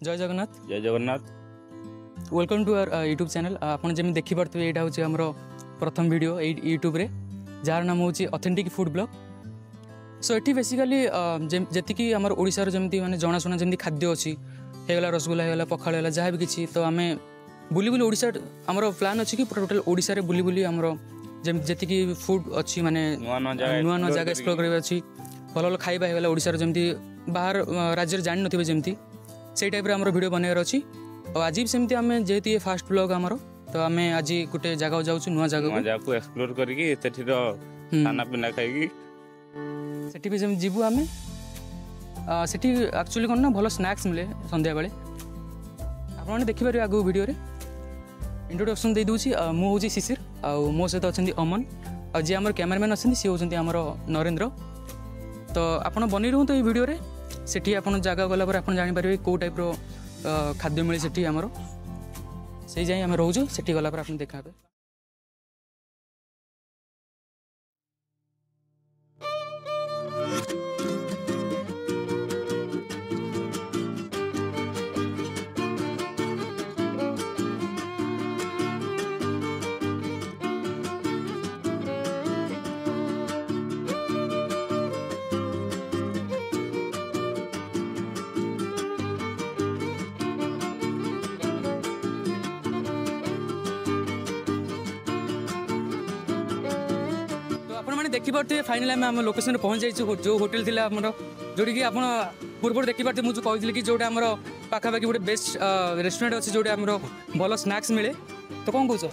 जय जगन्नाथ। जय Jagannath. Welcome to our YouTube channel. आपन जमी देखि पारथि एटा होची हमरो प्रथम वीडियो यूट्यूब रे जार नाम होची ऑथेंटिक फूड ब्लॉग। सो एटी बेसिकली जेति कि हमर ओडिसा रो जेमति माने जणा सुना जेमति खाद्य अछि हेगला रसगुल्ला हेगला पखाळ हेगला जहा भी किछि तो आमे बुली बुली ओडिसा हमरो प्लान अछि कि टोटल ओडिसा रे बुली बुली हमरो जेति कि फूड अछि माने नुआ जगह एक्सप्लोर करबा अछि भल भल खाइबा हेगला ओडिसा रो जेमति बाहर राज्य रे जानि नथिबे जेमति से टाइप रे हमरो वीडियो बनाइबार अछि। और आज भी सेमती आम जेहेतु ये फास्ट ब्लॉग आमर तो आम आज गोटे जगह जाऊँ नुआ जगह को एक्सप्लोर करके खाना पीना खाई सेठी भी जब जीवु आम सेठी एक्चुअली कौन ना भल स्नैक्स मिले संध्या बेले आपने देखिपारे आगु वीडियो रे इंट्रोडक्शन दे दूची मु हूँ शिशिर आ मो सहित अच्छा अमन आ जी आम कैमरामैन अच्छे सी हूँ आमर नरेंद्र। तो आपड़ बनी रुहतु ये वीडियो रे सेठी आपन जगह गला पर आपन जानि पारिबे को टाइप रो खाद्य मिले सेठी आमर से जाई आम रोजु सेठी गला पर आपन देखा देखिपे फाइनाल आम लोकेशन पहुँच जाइए जो होटेल थी जोटी कि आप पूर्व देखिपे मुझे कहती कि जोटा आम पाखापाखि गोटे बेस्ट रेस्टोरेंट अच्छे जोटा आम भल स्नैक्स मिले तो कौन कह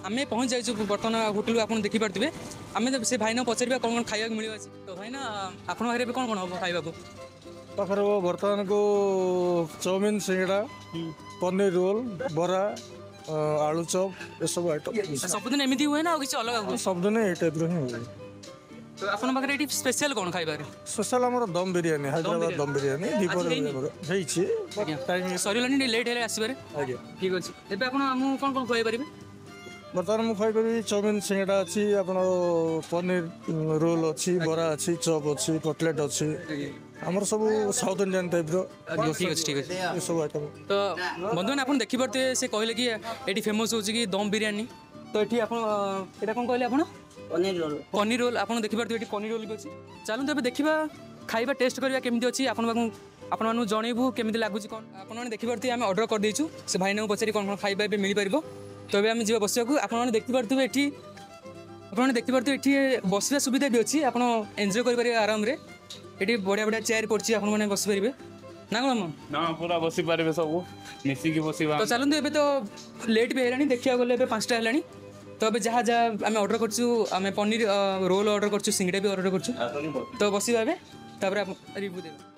आम पहुँच जाइए बर्तमान होटेल आप देखिपे आम से भाई ना पचार कौन कौन खाया मिले तो भाई ना आप कौन कौन हम खावा पाखर बर्तमान को चाउमिन सिंगड़ा पनीर रोल बरा आलू चप ये सब आइटम सबदिन एमती हुए ना किसी अलग सबदिन ये टाइप रो ही हुए। तो आपन पाखरे एटी स्पेशल कौन खाइबा रे स्पेशल हमर दम बिरयानी हैदराबाद दम बिरयानी दीपर हेई छी टाइम सरीलानी लेट हेले आसीबारे आगे ठीक अछि एबे आपन हम कौन कौन खाइ परिबे बर्तमान मुझे खाई चाउमिन सिंगड़ा अच्छी आप पनीर रोल अच्छी बरा अच्छी चप अच्छी कटलेट अच्छी आमर सब साउथ इंडियन टाइप ठीक है सब आइटम। तो बंधु मैंने देखी पारे से कहले कि ये फेमस हो दम बिरयानी तो ये कौन कहले आप पनीर रोल आप देखिपे ये पनीर रोल भी अच्छी चलते ए देखा खाଇବା टेस्ट करवा केमी अच्छी आपन जनइबू केमी लगुच कौन आपने देखिपे आम अर्डर कर देचु से भाई ना पचारि कौन कौन खाଇବା मिल पार तो ये आम जी बसा आपने देखिपे ये आपने देखिपे ये बसवा सुविधा भी अच्छी आप एंजॉय करेंगे आराम रे ये बढ़िया बढ़िया चेयर पड़ी आपने बस पारे ना कौन ना पूरा बसी पारे सब मिसिकी बसवा तो चलते ए तो लेट भी है देखा गले 5टा है तो अब जहाँ जहाँ आम अर्डर करें पनीर रोल अर्डर कर सिंगड़ा भी अर्डर कर तो बसवा रिव्यू देवा।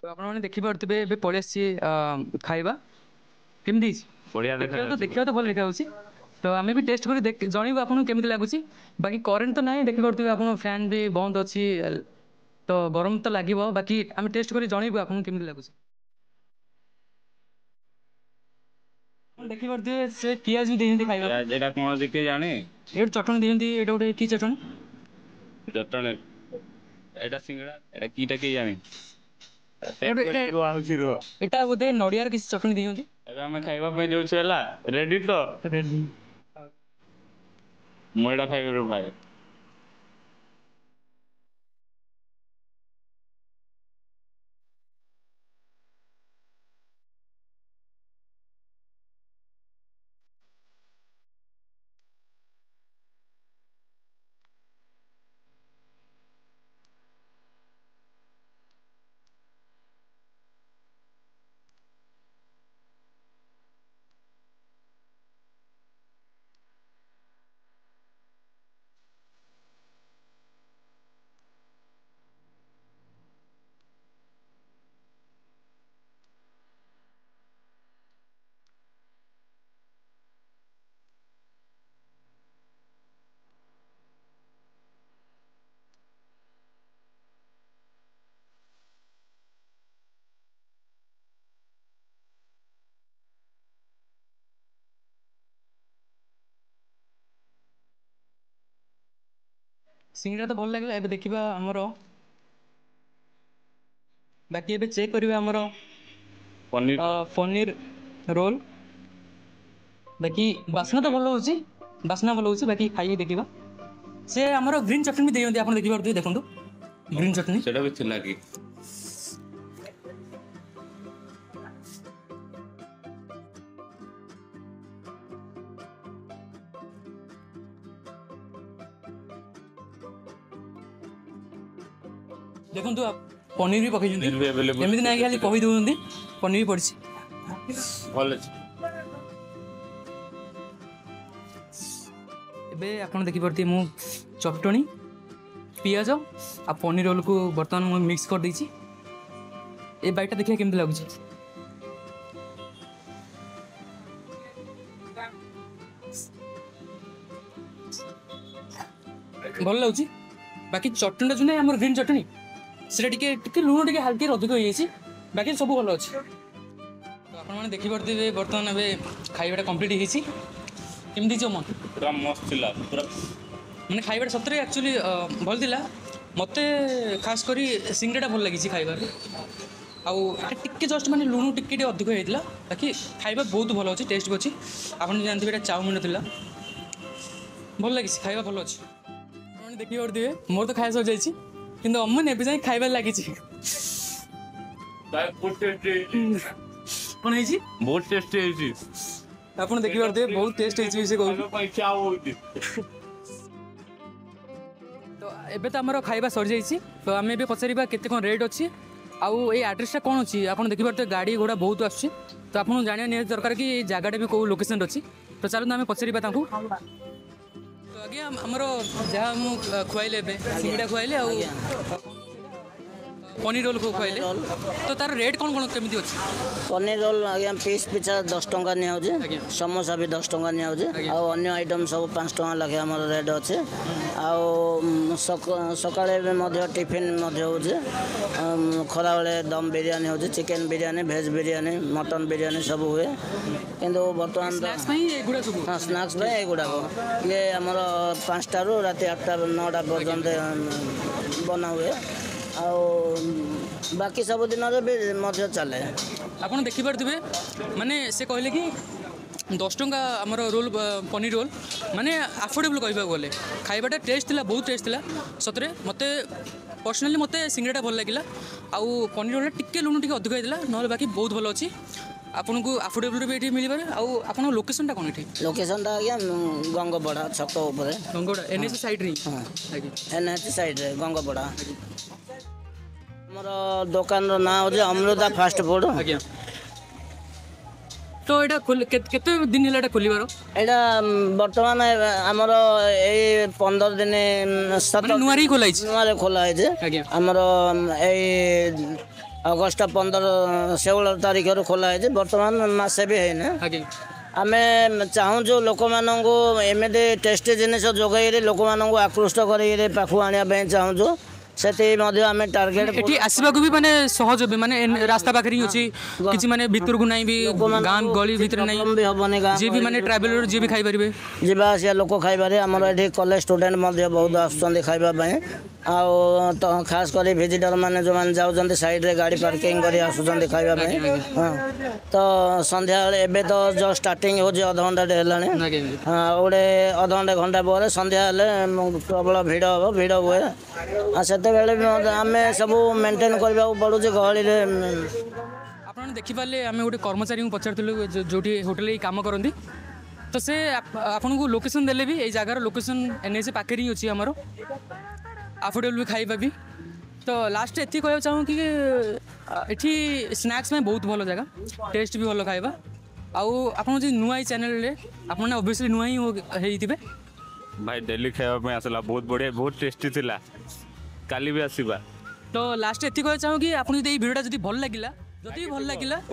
ତ ଆପଣମାନେ ଦେଖିପାରୁଥିବେ ଏବେ ପଳେଇ ଆସିଛି ଖାଇବା କେମିତି ହେଇଛି ବଢିଆ ଦେଖିବା ତ ଭଲ ଦେଖାଯାଉଛି ତ ଆମେ ବି ଟେଷ୍ଟ କରି ଜଣେଇବୁ ଆପଣଙ୍କୁ କେମିତି ଲାଗୁଛି ବାକି କରେଣ୍ଟ ତ ନାହିଁ ଦେଖିପାରୁଥିବେ ଆପଣ ଫ୍ୟାନ୍ ବି ବନ୍ଦ ଅଛି ତ ଗରମ ତ ଲାଗିବ ବାକି ଆମେ ଟେଷ୍ଟ କରି ଜଣେଇବୁ ଆପଣଙ୍କୁ କେମିତି ଲାଗୁଛି ଦେଖିପାରୁଥିବେ ସେ ପିଆଜ ବି ଦେଇଛନ୍ତି ଖାଇବା ଏଇଟା କଣ ଦେଖି ଜାଣି ଏଇଠି ଚଟଣି ଦେଇଛନ୍ତି ଏଇଟା ଗୋଟେ କି ଚଟଣି ଜଟଣୀ ଏଇଟା ସିଙ୍ଗଡ଼ା ଏଇଟା କିଟା କେହି ଜାଣି ଏଇଟା ବୋଧେ ନଡ଼ିଆର କିଛି ଚଟଣି ଦେଇଛନ୍ତି ଏବେ ଆମେ ଖାଇବା ପାଇଁ ଯାଉଛୁ ହେଲା ରେଡି ତ ମୁଁ ଏଇଟା ଖାଇବି ଭାଇ ସିଙ୍ଗଡ଼ା ତ ଭଲ ଲାଗିଲା ଏବେ ଦେଖିବା ଆମର ବାକି ଏବେ ଚେକ୍ କରିବା ଆମର ପନିର ପନିର ରୋଲ ବାକି ବାସ୍ନା ତ ଭଲ ହେଉଛି ବାସ୍ନା ଭଲ ହେଉଛି ବାକି ଖାଇକି ଦେଖିବା ସେ ଆମର ଗ୍ରୀନ୍ ଚଟଣି ବି ଦେଇଛନ୍ତି ଆପଣ ଦେଖିପାରୁଥିବେ ଦେଖନ୍ତୁ ଗ୍ରୀନ୍ ଚଟଣି ସେଟା ବି ଥିଲା କି ଦେଖନ୍ତୁ ପନିର ବି ପକେଇଛନ୍ତି ପନିର ବି available ଏମିତି ନାହିଁ ଖାଲି କହି ଦେଉଛନ୍ତି ପନିର ବି ପଡ଼ିଛି ଭଲ ଅଛି ଏବେ ଆପଣ ଦେଖିପାରୁଥିବେ ମୁଁ ଚଟଣି ପିଆଜ ଆଉ ପନିର ରୋଲକୁ ବର୍ତ୍ତମାନ ମୁଁ ମିକ୍ସ କରିଦେଇଛି ଏ ବାଇଟା ଦେଖିବା କେମିତି ଲାଗୁଛି ଭଲ ଲାଗୁଛି ବାକି ଚଟଣିଟା ଯେଉଁ ନାହିଁ ଆମର ଗ୍ରୀନ୍ ଚଟଣି সেটা টিকে লুণ টিকে হালকি ଅଧିକ ହେଇଯାଇଛି ବାକି ସବୁ ଭଲ ଅଛି ତ ଆପଣମାନେ ଦେଖିପାରୁଥିବେ ବର୍ତ୍ତମାନ ଏବେ ଖାଇବାଟା କମ୍ପ୍ଲିଟ୍ ହେଇଛି କେମିତି ହେଇଛି ଅମନ ପୁରା ମସ୍ତ ଥିଲା ପୁରା ମାନେ ଖାଇବାଟା ସତରେ ଆକ୍ଚୁଆଲି ଭଲ ଥିଲା ମୋତେ ଖାସ କରି ସିଙ୍ଗଡ଼ାଟା ଭଲ ଲାଗିଛି ଖାଇବାରେ ଆଉ ଏଇଟା ଟିକେ ଜଷ୍ଟ ମାନେ ଲୁଣ ଟିକେ ଅଧିକ ହେଇଥିଲା ବାକି ଖାଇବା ବହୁତ ଭଲ ଅଛି ଟେଷ୍ଟ ବି ଅଛି ଆପଣ ଜାଣିଥିବେ ଏଇଟା ଚାଉମିନ ଥିଲା ଭଲ ଲାଗିଛି ଖାଇବା ଭଲ ଅଛି ଆପଣମାନେ ଦେଖିପାରୁଥିବେ ମୋର ତ ଖାଇବା ସରିଯାଇଛି କିନ୍ତୁ ଅମନ ଏବେ ଯାଇ ଖାଇବାରେ ଲାଗିଛି କ'ଣ ହେଇଛି ବହୁତ ଟେଷ୍ଟି ହେଇଛି ଆପଣ ଦେଖିପାରୁଥିବେ ବହୁତ ଟେଷ୍ଟ ହେଇଛି ସେ କହୁଛି ତ ଏବେ ତ ଆମର ଖାଇବା ସରିଯାଇଛି ତ ଆମେ ଏବେ ପଚାରିବା କେତେ କ'ଣ ରେଟ୍ ଅଛି ଆଉ ଏଇ ଆଡ୍ରେସଟା କ'ଣ ଅଛି ଆପଣ ଦେଖିପାରୁଥିବେ ଗାଡ଼ି ଘୋଡ଼ା ବହୁତ ଆସୁଛି ତ ଆପଣଙ୍କୁ ଜାଣିବା ନିହାତି ଦରକାର କି ଏଇ ଜାଗାଟା ବି କେଉଁ ଲୋକେସନ୍ରେ ଅଛି ତ ଚାଲନ୍ତୁ ଆମେ ପଚାରିବା ତାଙ୍କୁ ତ ଆଜ୍ଞା ଆମର ଯାହା ମୁଁ ଖୁଆଇଲେ ଏବେ ସିଙ୍ଗଡ଼ା ଖୁଆଇଲେ ଆଉ ପନିର ରୋଲ୍ ଖୁଆଇଲେ ତ ତାର ରେଟ୍ କ'ଣ କ'ଣ କେମିତି ଅଛି ପନିର ରୋଲ୍ ଆଜ୍ଞା ପିସ୍ ପିଛା 10 ଟଙ୍କା ନିଆଯାଉଛି ସମୋସା ବି 10 ଟଙ୍କା ନିଆଯାଉଛି ଆଉ ଅନ୍ୟ ଆଇଟମ୍ ସବୁ 5 ଟଙ୍କା ଲେଖାଏଁ ଆମର ରେଟ୍ ଅଛି ଆଉ ସକାଳେ ବି ମଧ୍ୟ ଟିଫିନ୍ ମଧ୍ୟ ହେଉଛି ଖରାବେଳେ ଦମ୍ ବିରିୟାନୀ ହେଉଛି chicken biryani veg biryani mutton biryani ସବୁ ହୁଏ କିନ୍ତୁ ବର୍ତ୍ତମାନ ସ୍ନାକ୍ସ ପାଇଁ ଏଗୁଡ଼ାକ ଇଏ ଆମର 5ଟାରୁ ରାତି 8ଟା 9ଟା ପର୍ଯ୍ୟନ୍ତ ବନା ହୁଏ ଆଉ ବାକି ସବୁ ଦିନରେ ବି ମଧ୍ୟ ଚାଲେ ଆପଣ ଦେଖିପାରୁଥିବେ ମାନେ ସେ କହିଲେ କି 10 ଟଙ୍କା ଆମର ରୋଲ୍ ପନିର ରୋଲ୍ ମାନେ ଆଫୋର୍ଡେବଲ୍ କହିବାକୁ ଗଲେ ଖାଇବାଟା ଟେଷ୍ଟ ଥିଲା ବହୁତ ଟେଷ୍ଟ ଥିଲା ସତରେ ମୋତେ ପର୍ସନାଲି ମୋତେ ସିଙ୍ଗଡ଼ାଟା ଭଲ ଲାଗିଲା ଆଉ ପନିର ରୋଲ୍ଟା ଟିକେ ଲୁଣ ଟିକେ ଅଧିକ ହେଇଥିଲା ନହେଲେ ବାକି ବହୁତ ଭଲ ଅଛି ଆପଣଙ୍କୁ ଆଫୋର୍ଡେବଲ୍ରେ ବି ଏଠି ମିଳିପାରେ ଆଉ ଆପଣଙ୍କ ଲୋକେସନ୍ଟା କ'ଣ ଏଠି ଲୋକେସନ୍ଟା ଆଜ୍ଞା ଗଙ୍ଗପଡ଼ା ଛକ ଉପରେ ଗଙ୍ଗପଡ଼ା ଏନ୍ଏଚ୍ ସାଇଡ଼୍ରେ ହଁ ଏନ୍ଏଚ୍ ସାଇଡ଼୍ରେ ଗଙ୍ଗପଡ଼ା ଆମର ଦୋକାନର ନାଁ ହେଉଛି ଅମୃତା ଫାଷ୍ଟ ଫୁଡ୍ ଆଜ୍ଞା ତ ଏଇଟା କେତେ ଦିନ ହେଲା ଏଇଟା ଖୋଲିବାର ଏଇଟା ବର୍ତ୍ତମାନ ଆମର ଏଇ 15 ଦିନ ନୂଆରେ ଖୋଲା ହେଇଛି ନୂଆରେ ଖୋଲା ହେଇଛି ଆଜ୍ଞା ଆମର ଏଇ ଅଗଷ୍ଟ 16 ତାରିଖରୁ ଖୋଲା ହେଇଛି ବର୍ତ୍ତମାନ ମାସେ ବି ହେଇନି ଆଜ୍ଞା ଆମେ ଚାହୁଁଛୁ ଲୋକମାନଙ୍କୁ ଏମିତି ଟେଷ୍ଟି ଜିନିଷ ଯୋଗାଇରେ ଲୋକମାନଙ୍କୁ ଆକୃଷ୍ଟ କରିକିରି ପାଖକୁ ଆଣିବା ପାଇଁ ଚାହୁଁଛୁ ସେଠି ମଧ୍ୟ ଆମେ ଟାର୍ଗେଟ ଏଠି ଆସିବାକୁ ବି ମାନେ ସହଜ ବି ମାନେ ରାସ୍ତା ପାଖରେ ହିଁ ଅଛି କିଛି ମାନେ ଭିତରକୁ ନାହିଁ ବି ଗାଁ ଗଳି ଭିତରେ ନାହିଁ ବି ହବନି ଗାଁ ଯିଏ ବି ମାନେ ଟ୍ରାଭେଲର ଯିଏ ବି ଖାଇପାରିବେ ଯିବା ଆସିବା ଲୋକ ଖାଇବାରେ ଆମର ଏଠି କଲେଜ ଷ୍ଟୁଡେଣ୍ଟ ମଧ୍ୟ ବହୁତ ଆସୁଛନ୍ତି ଖାଇବା ପାଇଁ ଆଉ ତ ଖାସ କରି ଭିଜିଟର ମାନେ ଯେଉଁମାନେ ଯାଉଛନ୍ତି ସାଇଡ଼ରେ ଗାଡ଼ି ପାର୍କିଂ କରି ଆସୁଛନ୍ତି ଖାଇବା ପାଇଁ ହଁ ତ ସନ୍ଧ୍ୟାବେଳେ ଏବେ ତ ଜଷ୍ଟ ଷ୍ଟାର୍ଟିଂ ହେଉଛି ଅଧଘଣ୍ଟାଟେ ହେଲାଣି ଗୋଟେ ଅଧଘଣ୍ଟା ଘଣ୍ଟା ପରେ ସନ୍ଧ୍ୟା ହେଲେ ପ୍ରବଳ ଭିଡ଼ ହେବ ଭିଡ଼ ହୁଏ ଆଉ ସେତେବେଳେ ବି ଆମେ ସବୁ ମେଣ୍ଟେନ୍ କରିବାକୁ ପଡ଼ୁଛି ଗହଳିରେ ଆପଣ ଦେଖିପାରିଲେ ଆମେ ଗୋଟେ କର୍ମଚାରୀଙ୍କୁ ପଚାରୁଥିଲୁ ଯେଉଁଠି ହୋଟେଲରେ କାମ କରନ୍ତି ତ ସେ ଆପଣଙ୍କୁ ଲୋକେସନ୍ ଦେଲେ ବି ଏଇ ଜାଗାର ଲୋକେସନ୍ NH ପାଖରେ ହିଁ ଅଛି ଆମର ଆଫୋର୍ଡେବଲ୍ ବି ଖାଇବା ବି ତ ଲାଷ୍ଟ ଏତିକି କହିବାକୁ ଚାହୁଁ କି ଏଠି ସ୍ନାକ୍ସ ପାଇଁ ବହୁତ ଭଲ ଜାଗା ଟେଷ୍ଟ ବି ଭଲ ଖାଇବା ଆଉ ଆପଣ ଯଦି ନୂଆ ଏଇ ଚ୍ୟାନେଲରେ ଆପଣ ଅବଭିୟସଲି ନୂଆ ହିଁ ହେଇଥିବେ ଭାଇ ଡେଲି ଖାଇବା ପାଇଁ ଆସିଲା ବହୁତ ବଢ଼ିଆ ବହୁତ ଟେଷ୍ଟି ଥିଲା କାଲି ବି ଆସିବା ତ ଲାଷ୍ଟ ଏତିକି କହିବାକୁ ଚାହୁଁ କି ଆପଣ ଯଦି ଏଇ ଭିଡ଼ିଓଟା ଯଦି ଭଲ ଲାଗିଲା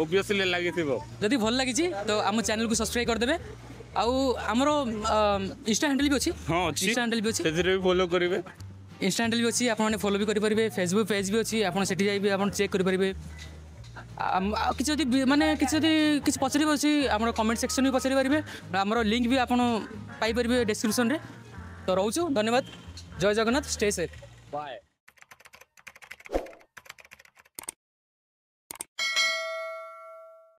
ଓବିୟସଲି ଲାଗିଥିବ ଯଦି ଭଲ ଲାଗିଛି ତ ଆମ ଚ୍ୟାନେଲକୁ ସବସ୍କ୍ରାଇବ୍ କରିଦେବେ ଆଉ ଆମର ଇନଷ୍ଟା ହ୍ୟାଣ୍ଡେଲ୍ ବି ଅଛି ହଁ ଅଛି ଇନଷ୍ଟା ହ୍ୟାଣ୍ଡେଲ୍ ବି ଅଛି ସେଥିରେ ବି ଫଲୋ କରିବେ ଇନଷ୍ଟା ହ୍ୟାଣ୍ଡେଲ୍ ବି ଅଛି ଆପଣମାନେ ଫଲୋ ବି କରିପାରିବେ ଫେସବୁକ୍ ପେଜ୍ ବି ଅଛି ଆପଣ ସେଠି ଯାଇ ବି ଆପଣ ଚେକ୍ କରିପାରିବେ ଆଉ କିଛି ଯଦି ମାନେ କିଛି ପଚାରିବାର ଅଛି ଆମର କମେଣ୍ଟ ସେକ୍ସନ୍ ବି ପଚାରି ପାରିବେ ଆମର ଲିଙ୍କ୍ ବି ଆପଣ ପାଇପାରିବେ ଡେସ୍କ୍ରିପ୍ସନ୍ରେ ତ ରହୁଛୁ ଧନ୍ୟବାଦ ଜୟ ଜଗନ୍ନାଥ ଷ୍ଟେ ସେଫ୍ ବାଏ